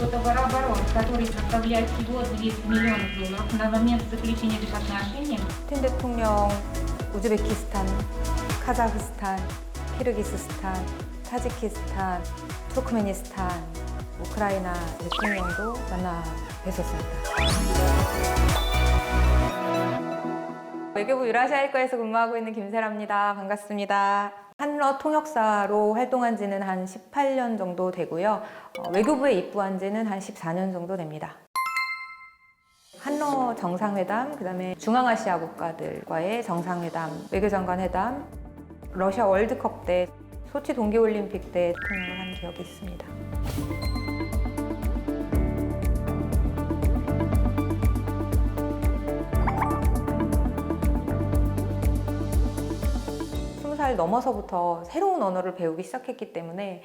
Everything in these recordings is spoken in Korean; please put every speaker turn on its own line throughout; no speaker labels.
товарооборот, который составляет всего 200 миллионов долларов на момент заключения этих отношений.
푸틴 대통령 우즈베키스탄, 카자흐스탄, 키르기스스탄, 타지키스탄, 투르크메니스탄, 우크라이나 대통령도 만나 뵀었습니다. 외교부 유라시아일과에서 근무하고 있는 김세라입니다. 반갑습니다. 한러 통역사로 활동한 지는 한 18년 정도 되고요. 외교부에 입부한 지는 한 14년 정도 됩니다. 한러 정상회담, 그 다음에 중앙아시아 국가들과의 정상회담, 외교장관 회담, 러시아 월드컵 때, 소치 동계올림픽 때 통역을 한 기억이 있습니다. 살 넘어서부터 새로운 언어를 배우기 시작했기 때문에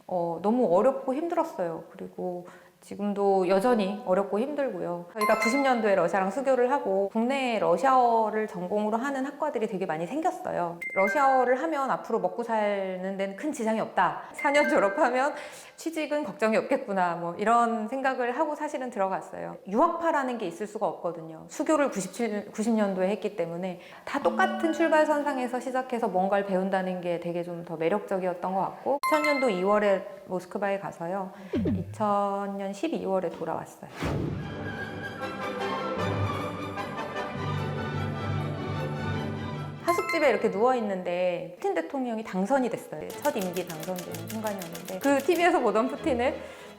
너무 어렵고 힘들었어요. 그리고 지금도 여전히 어렵고 힘들고요. 저희가 90년도에 러시아랑 수교를 하고 국내에 러시아어를 전공으로 하는 학과들이 되게 많이 생겼어요. 러시아어를 하면 앞으로 먹고 사는 데는 큰 지장이 없다. 4년 졸업하면 취직은 걱정이 없겠구나. 뭐 이런 생각을 하고 사실은 들어갔어요. 유학파라는 게 있을 수가 없거든요. 수교를 90년도에 했기 때문에 다 똑같은 출발선상에서 시작해서 뭔가를 배운다는 게 되게 좀 더 매력적이었던 것 같고 2000년도 2월에 모스크바에 가서요. 2000년 12월에 돌아왔어요. 하숙집에 이렇게 누워있는데 푸틴 대통령이 당선이 됐어요. 첫 임기 당선되는 순간이었는데 그 TV에서 보던 푸틴을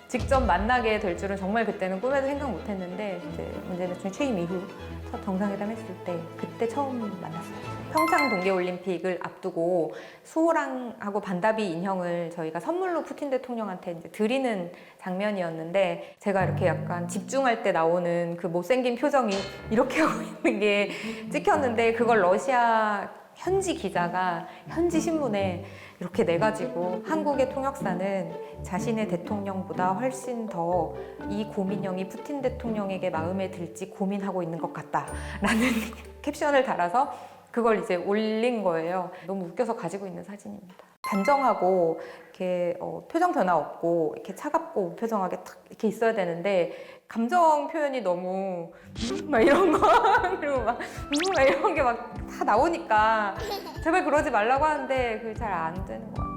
직접 만나게 될 줄은 정말 그때는 꿈에도 생각 못했는데 이제 문재인 대통령 취임 이후 첫 정상회담 했을 때 그때 처음 만났어요. 평창 동계올림픽을 앞두고 수호랑하고 반다비 인형을 저희가 선물로 푸틴 대통령한테 이제 드리는 장면이었는데 제가 이렇게 약간 집중할 때 나오는 그 못생긴 표정이 이렇게 하고 있는 게 찍혔는데 그걸 러시아 현지 기자가 현지 신문에 이렇게 내가지고 한국의 통역사는 자신의 대통령보다 훨씬 더 이 고민형이 푸틴 대통령에게 마음에 들지 고민하고 있는 것 같다라는 캡션을 달아서 그걸 이제 올린 거예요. 너무 웃겨서 가지고 있는 사진입니다. 단정하고 이렇게 표정 변화 없고 이렇게 차갑고 무표정하게 탁 이렇게 있어야 되는데 감정 표현이 너무 막 이런 거 그리고 막 이런 게 막 다 나오니까 제발 그러지 말라고 하는데 그게 잘 안 되는 것 같아요.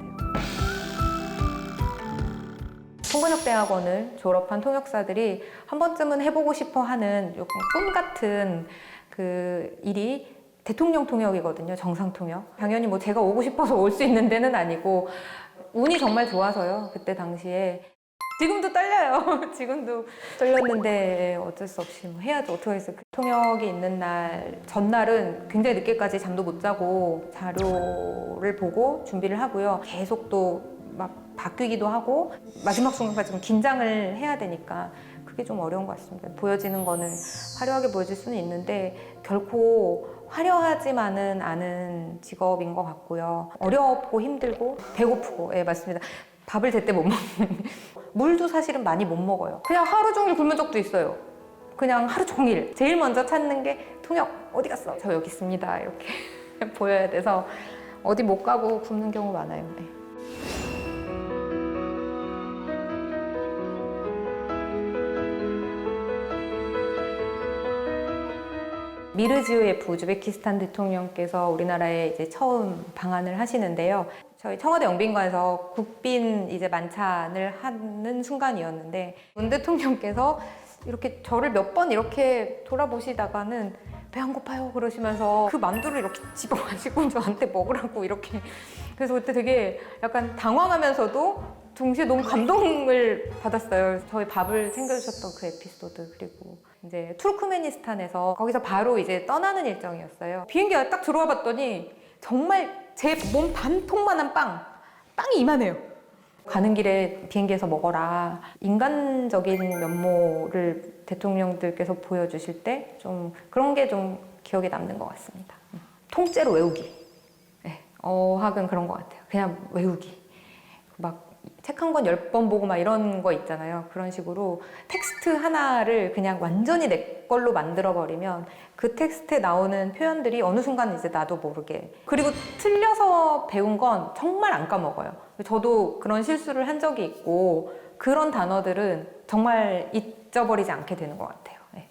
통번역대학원을 졸업한 통역사들이 한 번쯤은 해보고 싶어 하는 꿈 같은 그 일이 대통령 통역이거든요. 정상 통역. 당연히 뭐 제가 오고 싶어서 올 수 있는 데는 아니고 운이 정말 좋아서요. 그때 당시에 지금도 떨려요. 지금도 떨렸는데 어쩔 수 없이 뭐 해야죠. 어떻게 해서 통역이 있는 날 전날은 굉장히 늦게까지 잠도 못 자고 자료를 보고 준비를 하고요. 계속 또 막 바뀌기도 하고 마지막 순간까지 좀 긴장을 해야 되니까 그게 좀 어려운 것 같습니다. 보여지는 거는 화려하게 보여질 수는 있는데 결코 화려하지만은 않은 직업인 것 같고요. 어렵고 힘들고 배고프고, 예, 맞습니다. 밥을 제때 못 먹는. 물도 사실은 많이 못 먹어요. 그냥 하루 종일 굶은 적도 있어요. 그냥 하루 종일. 제일 먼저 찾는 게 통역 어디 갔어? 저 여기 있습니다. 이렇게 보여야 돼서 어디 못 가고 굶는 경우 많아요. 네. 미르지오예프 우즈베키스탄 대통령께서 우리나라에 이제 처음 방한을 하시는데요. 저희 청와대 영빈관에서 국빈 이제 만찬을 하는 순간이었는데 문 대통령께서 이렇게 저를 몇 번 이렇게 돌아보시다가는 배 안 고파요 그러시면서 그 만두를 이렇게 집어가지고 저한테 먹으라고 이렇게 그래서 그때 되게 약간 당황하면서도 동시에 너무 감동을 받았어요. 저희 밥을 챙겨주셨던 그 에피소드 그리고 이제 투르크메니스탄에서 거기서 바로 이제 떠나는 일정이었어요. 비행기가 딱 들어와 봤더니 정말 제 몸 반통만한 빵이 이만해요. 가는 길에 비행기에서 먹어라. 인간적인 면모를 대통령들께서 보여주실 때 좀 그런 게 좀 기억에 남는 것 같습니다. 통째로 외우기. 네, 어학은 그런 것 같아요. 그냥 외우기. 막 책 한 권 10번 보고 막 이런 거 있잖아요. 그런 식으로 텍스트 하나를 그냥 완전히 내 걸로 만들어버리면 그 텍스트에 나오는 표현들이 어느 순간 이제 나도 모르게. 그리고 틀려서 배운 건 정말 안 까먹어요. 저도 그런 실수를 한 적이 있고 그런 단어들은 정말 잊어버리지 않게 되는 것 같아요. 네.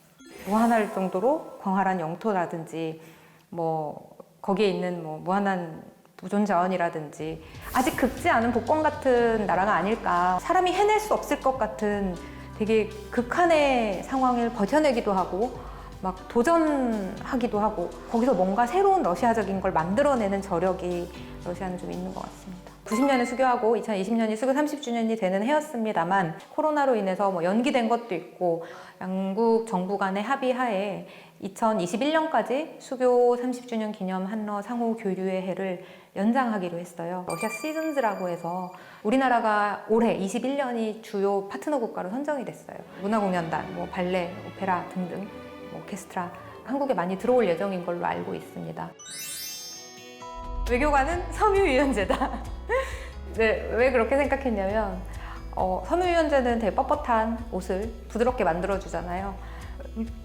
무한할 정도로 광활한 영토라든지 뭐 거기에 있는 뭐 무한한 보존 자원이라든지 아직 극지 않은 복권 같은 나라가 아닐까. 사람이 해낼 수 없을 것 같은 되게 극한의 상황을 버텨내기도 하고 막 도전하기도 하고 거기서 뭔가 새로운 러시아적인 걸 만들어내는 저력이 러시아는 좀 있는 것 같습니다. 90년에 수교하고 2020년이 수교 30주년이 되는 해였습니다만 코로나로 인해서 뭐 연기된 것도 있고 양국 정부 간의 합의하에 2021년까지 수교 30주년 기념 한러 상호 교류의 해를 연장하기로 했어요. 러시아 시즌즈라고 해서 우리나라가 올해 21년이 주요 파트너 국가로 선정이 됐어요. 문화공연단, 뭐 발레, 오페라 등등 뭐 오케스트라 한국에 많이 들어올 예정인 걸로 알고 있습니다. 외교관은 섬유유연제다. 네, 왜 그렇게 생각했냐면 섬유유연제는 되게 뻣뻣한 옷을 부드럽게 만들어주잖아요.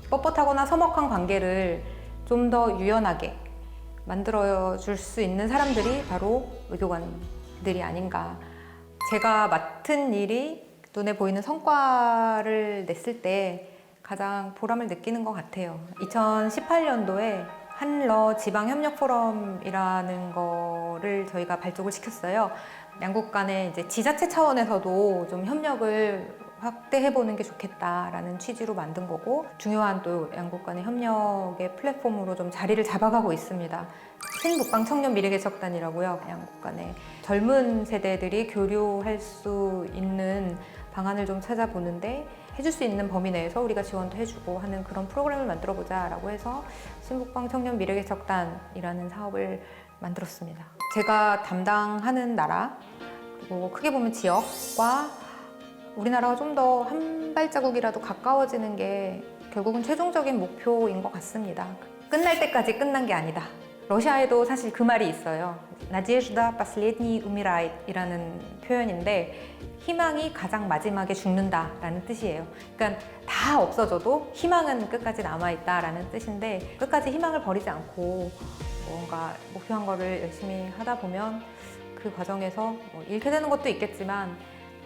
뻣뻣하거나 서먹한 관계를 좀 더 유연하게 만들어줄 수 있는 사람들이 바로 외교관들이 아닌가. 제가 맡은 일이 눈에 보이는 성과를 냈을 때 가장 보람을 느끼는 것 같아요. 2018년도에 한러 지방협력 포럼이라는 거를 저희가 발족을 시켰어요. 양국 간의 이제 지자체 차원에서도 좀 협력을 확대해보는 게 좋겠다라는 취지로 만든 거고 중요한 또 양국 간의 협력의 플랫폼으로 좀 자리를 잡아가고 있습니다. 신북방 청년 미래개척단이라고요. 양국 간의 젊은 세대들이 교류할 수 있는 방안을 좀 찾아보는데 해줄 수 있는 범위 내에서 우리가 지원도 해주고 하는 그런 프로그램을 만들어보자 라고 해서 신북방 청년 미래개척단이라는 사업을 만들었습니다. 제가 담당하는 나라 그리고 크게 보면 지역과 우리나라가 좀 더 한 발자국이라도 가까워지는 게 결국은 최종적인 목표인 것 같습니다. 끝날 때까지 끝난 게 아니다. 러시아에도 사실 그 말이 있어요. Надежда последний умирает 이라는 표현인데 희망이 가장 마지막에 죽는다라는 뜻이에요. 그러니까 다 없어져도 희망은 끝까지 남아있다라는 뜻인데 끝까지 희망을 버리지 않고 뭔가 목표한 거를 열심히 하다 보면 그 과정에서 잃게 되는 것도 있겠지만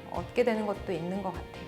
얻게 되는 것도 있는 것 같아요.